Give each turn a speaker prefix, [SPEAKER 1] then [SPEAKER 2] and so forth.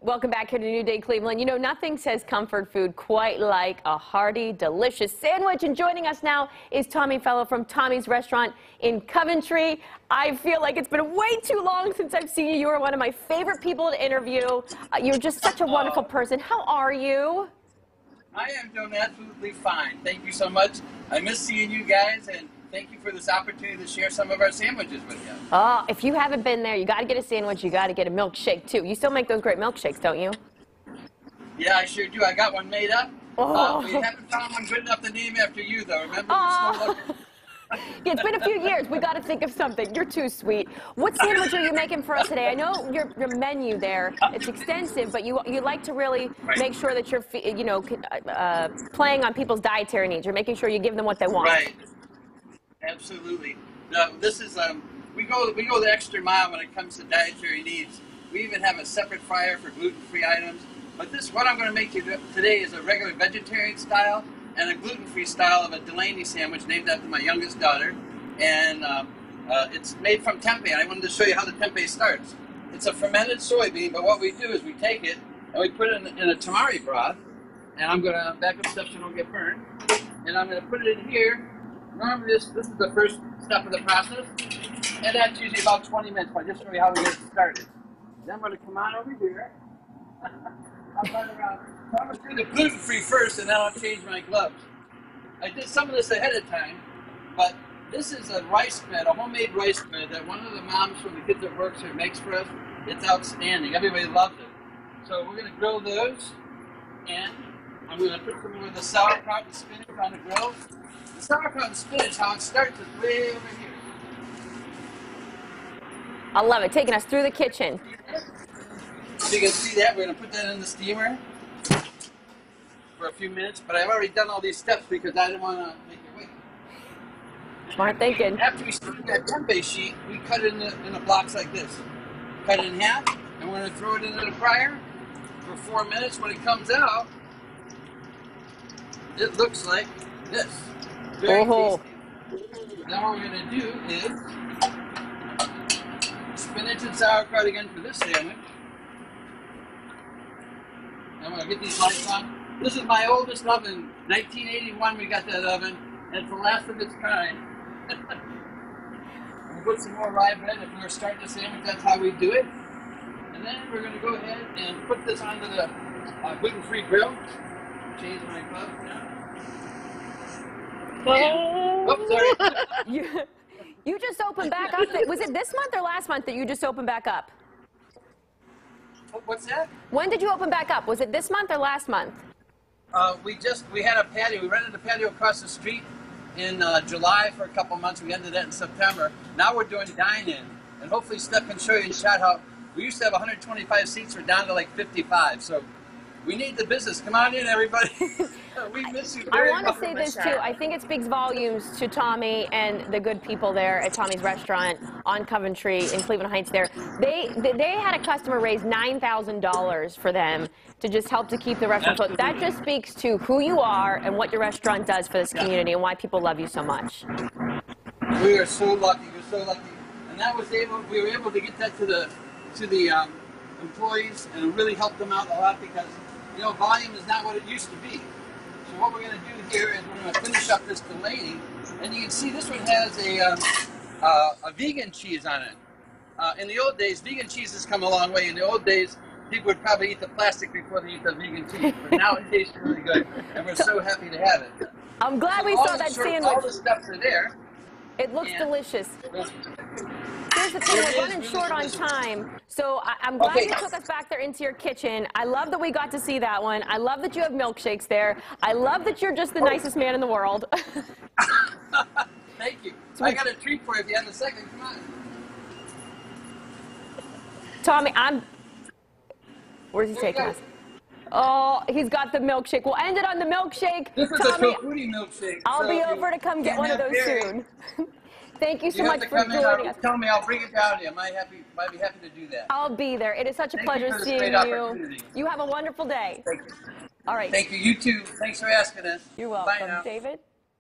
[SPEAKER 1] Welcome back here to New Day Cleveland. You know, nothing says comfort food quite like a hearty, delicious sandwich. And joining us now is Tommy Fellow from Tommy's Restaurant in Coventry. I feel like it's been way too long since I've seen you. You are one of my favorite people to interview. You're just such a wonderful person. How are you?
[SPEAKER 2] I am doing absolutely fine. Thank you so much. I miss seeing you guys, and thank you for this opportunity to share some of our sandwiches with you.
[SPEAKER 1] Oh, if you haven't been there, you got to get a sandwich. You got to get a milkshake, too. You still make those great milkshakes, don't you?
[SPEAKER 2] Yeah, I sure do. I got one made up.
[SPEAKER 1] Oh.
[SPEAKER 2] We haven't found one good enough to name after you, though. Remember?
[SPEAKER 1] Oh. Yeah, it's been a few years. We got to think of something. You're too sweet. What sandwich are you making for us today? I know your menu there, it's extensive, but you like to really make sure that you're, playing on people's dietary needs. You're making sure you give them what they want.
[SPEAKER 2] Right. Absolutely. This is we go the extra mile when it comes to dietary needs. We even have a separate fryer for gluten-free items. But what I'm going to make today is a regular vegetarian style and a gluten-free style of a Delaney sandwich named after my youngest daughter. And it's made from tempeh. And I wanted to show you how the tempeh starts. It's a fermented soybean, but what we do is we take it and we put it in a tamari broth. And I'm going to back up stuff so it don't get burned. And I'm going to put it in here. Normally this is the first step of the process. And that's usually about 20 minutes, but just show you how we get it started. Then I'm going to come on over here. I'm going to do the gluten-free first, and then I'll change my gloves. I did some of this ahead of time, but this is a rice bread, a homemade rice bread that one of the moms from the Kids That Works Here makes for us. It's outstanding. Everybody loves it. So we're going to grill those, and I'm going to put some of the sauerkraut and spinach on the grill. The sauerkraut and spinach, how it starts is way over here.
[SPEAKER 1] I love it. Taking us through the kitchen.
[SPEAKER 2] So you can see that. We're going to put that in the steamer for a few minutes. But I've already done all these steps because I didn't want to make you wait.
[SPEAKER 1] Smart thinking.
[SPEAKER 2] After we steam that tempeh sheet, we cut it into blocks like this. Cut it in half, and we're going to throw it into the fryer for 4 minutes. When it comes out, it looks like this. Very tasty. Now what we're going to do is spinach and sauerkraut again for this sandwich. I'm going to get these lights on. This is my oldest oven. 1981 we got that oven. And it's the last of its kind. We'll put some more rye bread. If we were starting the sandwich, that's how we do it. And then we're going to go ahead and put this onto the gluten-free grill. Change my glove now. Oh, sorry.
[SPEAKER 1] You just opened back up. Was it this month or last month that you just opened back up?
[SPEAKER 2] What's that?
[SPEAKER 1] When did you open back up? Was it this month or last month?
[SPEAKER 2] We had a patio. We rented a patio across the street in July for a couple months. We ended that in September. Now we're doing dine-in, and hopefully Steph can show you in chat how we used to have 125 seats. We're down to like 55. So we need the business. Come on in, everybody. We miss you very much.
[SPEAKER 1] I want to say this too. I think it speaks volumes to Tommy and the good people there at Tommy's Restaurant on Coventry in Cleveland Heights. There, they had a customer raise $9,000 for them to just help to keep the restaurant afloat. That just speaks to who you are and what your restaurant does for this community and why people love you so much.
[SPEAKER 2] We are so lucky. We're so lucky, and that was we were able to get that to the employees and really help them out a lot because volume is not what it used to be. So what we're going to do here is we're going to finish up this Delaney, and you can see this one has a vegan cheese on it. In the old days, vegan cheese has come a long way. In the old days, people would probably eat the plastic before they eat the vegan cheese, but now it tastes really good, and we're so happy to have it.
[SPEAKER 1] I'm glad we saw that sandwich.
[SPEAKER 2] All the steps are there.
[SPEAKER 1] It looks delicious. Here's the thing, we're running short on time, so I'm glad you took us back there into your kitchen. I love that we got to see that one. I love that you have milkshakes there. I love that you're just the nicest man in the world.
[SPEAKER 2] Thank you. I got a treat for you if you have a second. Come on.
[SPEAKER 1] Tommy, where's he taking us? Oh, he's got the milkshake. We'll end it on the milkshake.
[SPEAKER 2] This is
[SPEAKER 1] Tommy,
[SPEAKER 2] a Shofudi milkshake.
[SPEAKER 1] I'll be over to come get one of those soon. Thank you so much for joining us.
[SPEAKER 2] Tell me, I'll bring it down to you. Might be happy to do that.
[SPEAKER 1] I'll be there. It is such a pleasure seeing you. You have a wonderful day.
[SPEAKER 2] Thank you.
[SPEAKER 1] All right.
[SPEAKER 2] Thank you. You too. Thanks for asking us.
[SPEAKER 1] You're welcome.
[SPEAKER 2] Bye now.
[SPEAKER 1] David?